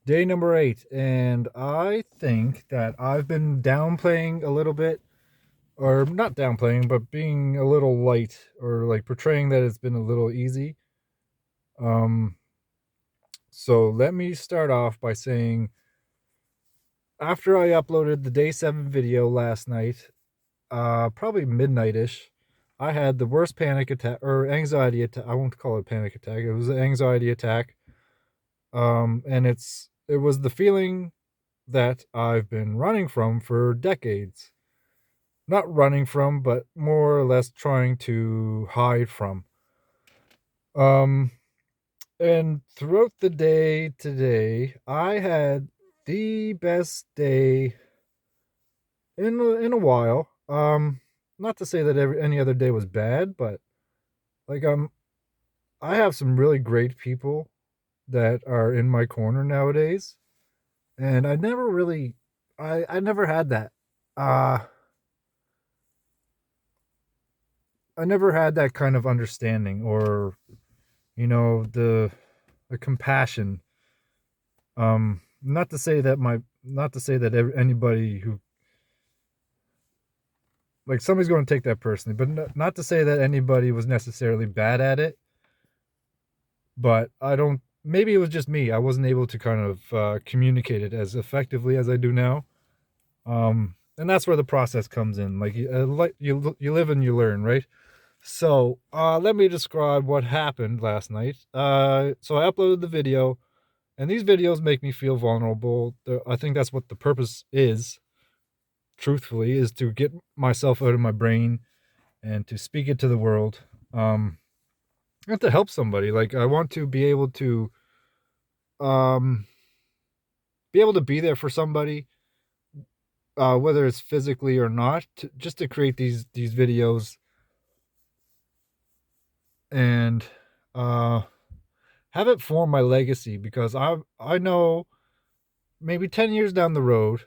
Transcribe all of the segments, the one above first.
Day number 8, and I think that I've been downplaying a little bit, or not downplaying, but being a little light, or like portraying that it's been a little easy. Um, so let me start off by saying, after I uploaded the day 7 video last night, probably midnight-ish, I had the worst panic attack, or anxiety attack. I won't call it panic attack. It was an anxiety attack. And it was the feeling that I've been running from for decades. Not running from, but more or less trying to hide from. Um, and throughout the day today, I had the best day in a while. Not to say that any other day was bad, but like I have some really great people that are in my corner nowadays, and I never had that. Uh, I never had that kind of understanding, or the compassion. Not to say that anybody who, like, somebody's going to take that personally, but not to say that anybody was necessarily bad at it. But I don't. Maybe it was just me. I wasn't able to kind of communicate it as effectively as I do now. And that's where the process comes in. Like you live and you learn, right? So let me describe what happened last night. So I uploaded the video, and these videos make me feel vulnerable. I think that's what the purpose is, truthfully, is to get myself out of my brain and to speak it to the world. Um, and to help somebody. Like, I want to um, be able to be there for somebody, whether it's physically or not, just to create these videos and uh, have it form my legacy, because I know maybe 10 years down the road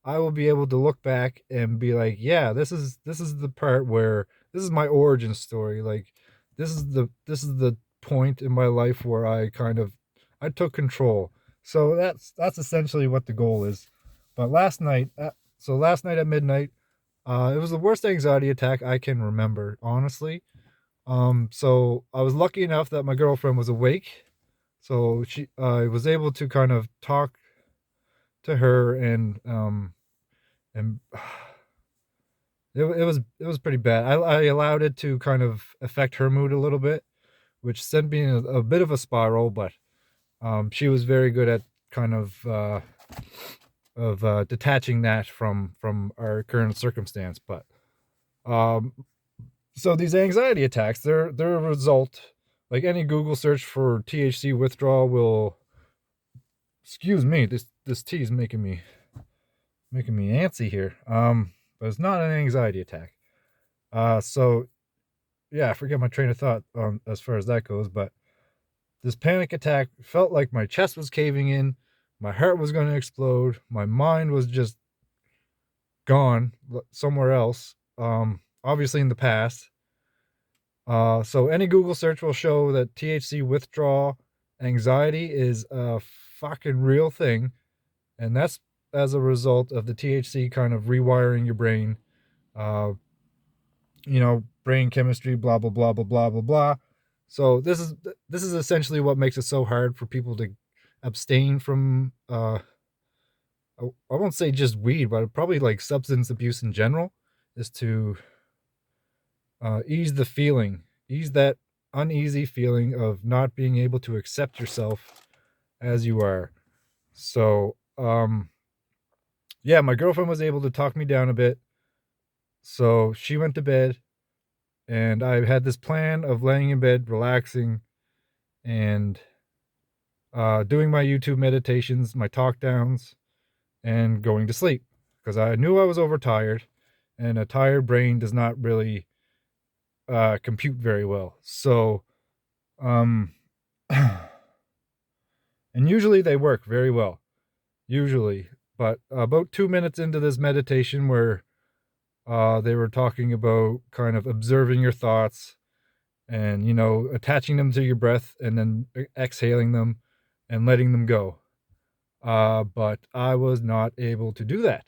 I will be able to look back and be like, yeah, this is the part where this is my origin story. Like, this is the point in my life where I took control. So that's essentially what the goal is. But last night at midnight, it was the worst anxiety attack I can remember, honestly. So I was lucky enough that my girlfriend was awake, so I was able to kind of talk to her, and it was pretty bad. I allowed it to kind of affect her mood a little bit, which sent me in a bit of a spiral. But she was very good at kind of detaching that from our current circumstance. But um, so these anxiety attacks, they're a result. Like, any Google search for THC withdrawal will. Excuse me, this tea is making me antsy here. But it's not an anxiety attack. So yeah, I forget my train of thought as far as that goes. But this panic attack felt like my chest was caving in, my heart was going to explode, my mind was just gone somewhere else. Obviously in the past. So any Google search will show that THC withdrawal anxiety is a fucking real thing, and that's as a result of the THC kind of rewiring your brain. Uh, Brain chemistry, blah blah blah blah blah blah blah. So this is essentially what makes it so hard for people to abstain from. I won't say just weed, but probably like substance abuse in general, is to ease the feeling, ease that uneasy feeling of not being able to accept yourself as you are. So yeah, my girlfriend was able to talk me down a bit, so she went to bed, and I had this plan of laying in bed, relaxing, and doing my YouTube meditations, my talk downs, and going to sleep, because I knew I was overtired, and a tired brain does not really compute very well. So, um, and usually they work very well, usually. But about 2 minutes into this meditation, where they were talking about kind of observing your thoughts, and attaching them to your breath, and then exhaling them and letting them go. But I was not able to do that.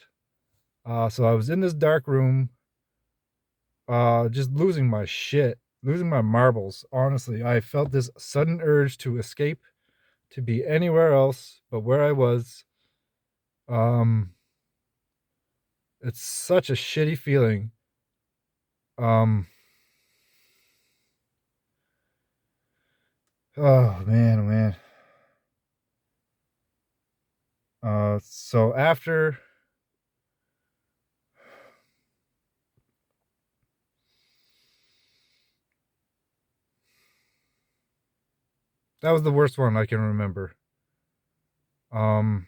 So I was in this dark room, just losing my shit, losing my marbles. Honestly, I felt this sudden urge to escape, to be anywhere else but where I was. Um, it's such a shitty feeling. Um, oh man, oh man. So after that was the worst one I can remember. Um,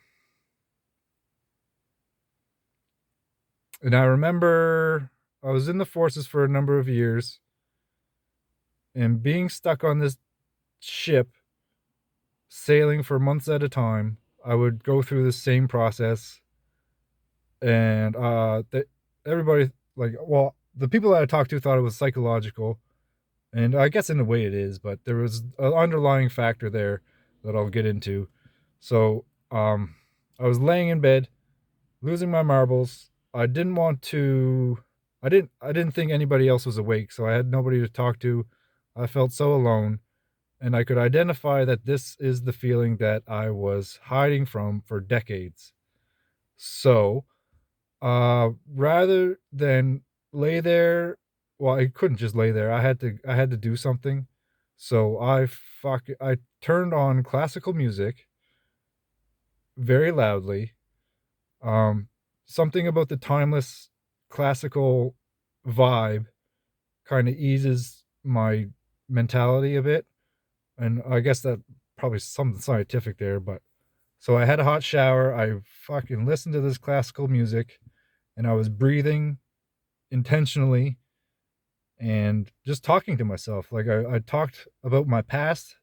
and I remember I was in the forces for a number of years and being stuck on this ship, sailing for months at a time. I would go through the same process, and everybody, like, well, the people that I talked to thought it was psychological, and I guess in a way it is, but there was an underlying factor there that I'll get into. So, I was laying in bed, losing my marbles. I didn't want to. I didn't think anybody else was awake, so I had nobody to talk to. I felt so alone, and I could identify that this is the feeling that I was hiding from for decades. So, rather than lay there, well, I couldn't just lay there. I had to do something. So I turned on classical music very loudly. Um, Something about the timeless classical vibe kind of eases my mentality a bit. And I guess that probably something scientific there, but so I had a hot shower. I fucking listened to this classical music and I was breathing intentionally and just talking to myself. Like I talked about my past,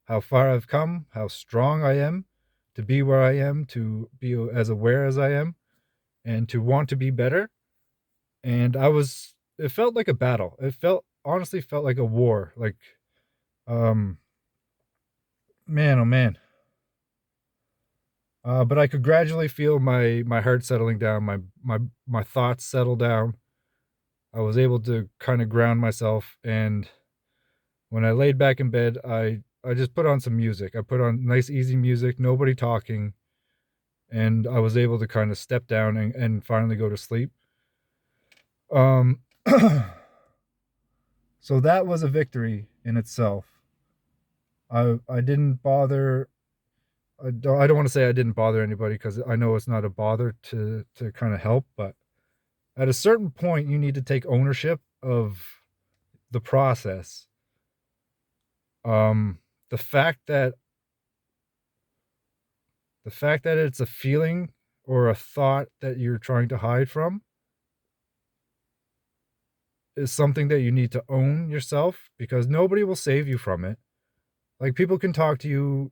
how far I've come, how strong I am to be where I am, to be as aware as I am, and to want to be better. And it felt like a battle. It honestly felt like a war. Like, um, man, oh man. But I could gradually feel my heart settling down, my thoughts settle down. I was able to kind of ground myself, and when I laid back in bed, I just put on some music. I put on nice easy music, nobody talking, and I was able to kind of step down and finally go to sleep. Um so that was a victory in itself. I didn't bother. I don't want to say I didn't bother anybody because I know it's not a bother to kind of help, but at a certain point you need to take ownership of the process. Um the fact that it's a feeling or a thought that you're trying to hide from is something that you need to own yourself, because nobody will save you from it. Like, people can talk to you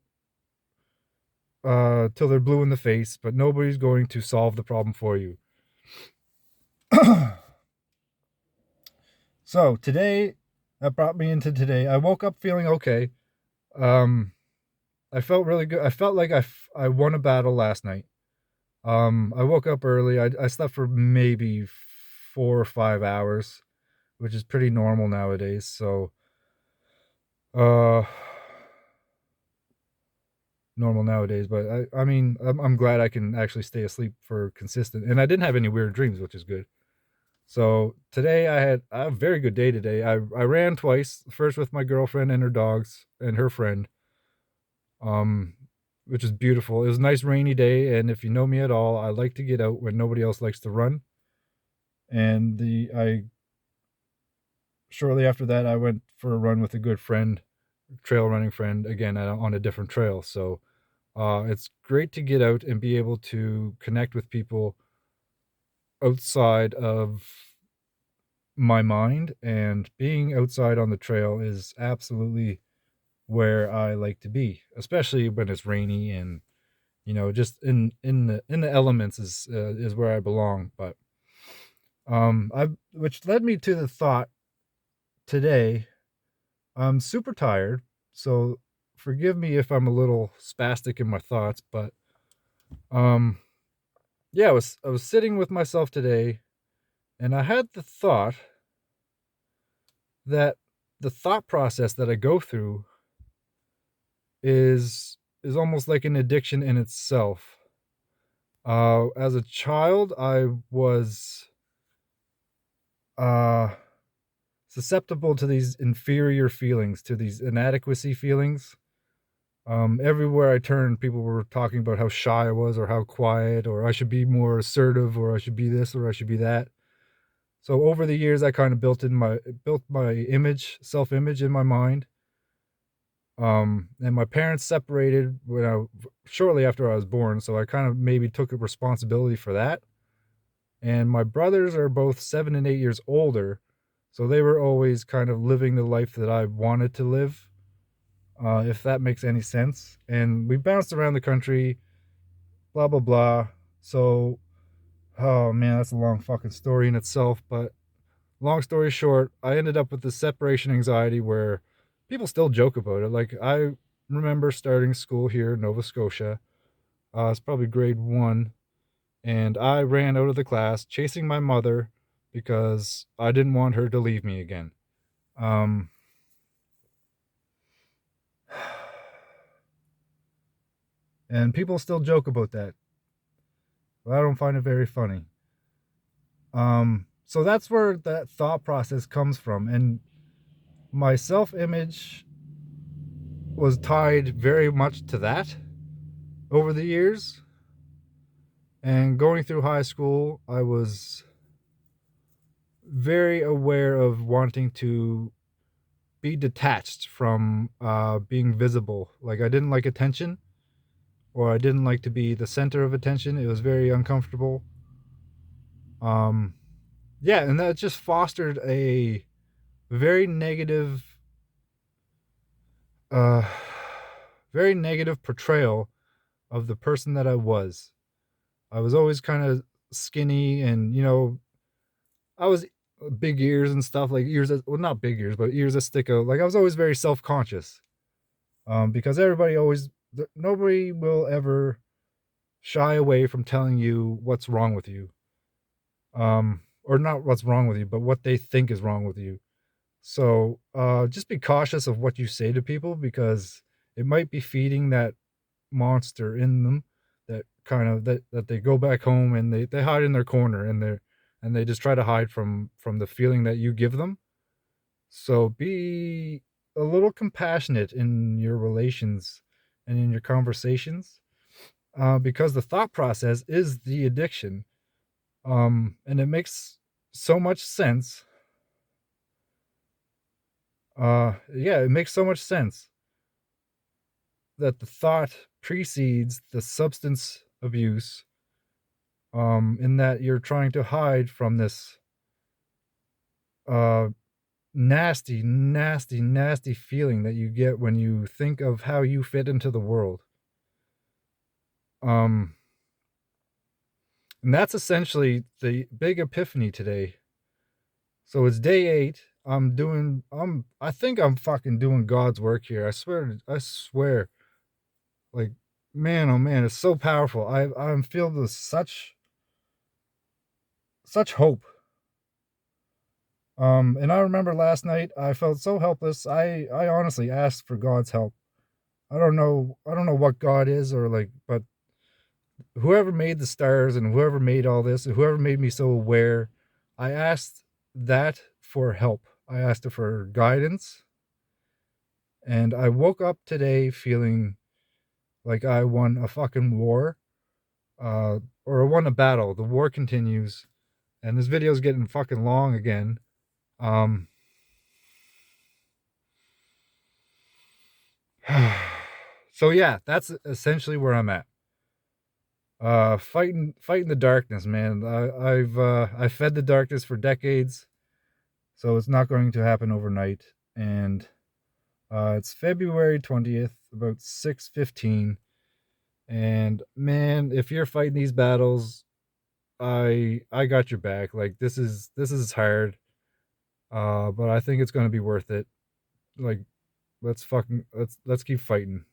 till they're blue in the face, but nobody's going to solve the problem for you. So today, that brought me into today. I woke up feeling okay. Um, I felt really good. I felt like I won a battle last night. I woke up early. I slept for maybe 4 or 5 hours, which is pretty normal nowadays. So, uh, normal nowadays. But I mean, I'm glad I can actually stay asleep for consistent, and I didn't have any weird dreams, which is good. So today I had a very good day today. I ran twice, first with my girlfriend and her dogs and her friend, um, which is beautiful. It was a nice rainy day, and if you know me at all, I like to get out when nobody else likes to run. And the I shortly after that I went for a run with a good friend, trail running friend, again on a different trail. So it's great to get out and be able to connect with people outside of my mind, and being outside on the trail is absolutely where I like to be, especially when it's rainy and just in the elements is where I belong. But I which led me to the thought today. I'm super tired, so forgive me if I'm a little spastic in my thoughts, but Um, yeah, I was sitting with myself today, and I had the thought that the thought process that I go through is almost like an addiction in itself. As a child, I was uh susceptible to these inferior feelings, to these inadequacy feelings. Everywhere I turned, people were talking about how shy I was, or how quiet, or I should be more assertive, or I should be this, or I should be that. So over the years, I kind of built my image, self image in my mind. And my parents separated shortly after I was born, so I kind of maybe took a responsibility for that. And my brothers are both 7 and 8 years older, so they were always kind of living the life that I wanted to live, if that makes any sense. And we bounced around the country, blah blah blah. So, oh man, that's a long fucking story in itself. But long story short, I ended up with this separation anxiety where people still joke about it. Like, I remember starting school here in Nova Scotia. It's probably grade one, and I ran out of the class chasing my mother because I didn't want her to leave me again. Um, and people still joke about that, but I don't find it very funny. So that's where that thought process comes from, and my self-image was tied very much to that over the years. And going through high school, I was very aware of wanting to be detached from being visible. Like, I didn't like attention, or I didn't like to be the center of attention. It was very uncomfortable. Um, yeah, and that just fostered a very negative, uh, very negative portrayal of the person that I was. I was always kind of skinny, and I was big ears and stuff, like ears that, well, not big ears, but ears that stick out. Like, I was always very self conscious, because nobody will ever shy away from telling you what's wrong with you, or not what's wrong with you, but what they think is wrong with you. So just be cautious of what you say to people, because it might be feeding that monster in them, that kind of that they go back home and they hide in their corner, and they just try to hide from the feeling that you give them. So be a little compassionate in your relations and in your conversations, because the thought process is the addiction. And it makes so much sense. Yeah, it makes so much sense that the thought precedes the substance abuse, in that you're trying to hide from this uh, nasty, nasty, nasty feeling that you get when you think of how you fit into the world. Um, and that's essentially the big epiphany today. So it's day 8. I think I'm fucking doing God's work here. I swear. Like, man, oh man, it's so powerful. I'm filled with such hope. And I remember last night I felt so helpless. I honestly asked for God's help. I don't know what God is, or like, but whoever made the stars and whoever made all this, and whoever made me so aware, I asked that for help. I asked it for guidance, and I woke up today feeling like I won a fucking war, or I won a battle. The war continues, and this video's getting fucking long again. Um, so yeah, that's essentially where I'm at. Fighting the darkness, man. I've fed the darkness for decades, so it's not going to happen overnight. And it's February 20th, about 6:15. And man, if you're fighting these battles, I got your back. Like, this is hard, but I think it's going to be worth it. Like, let's keep fighting.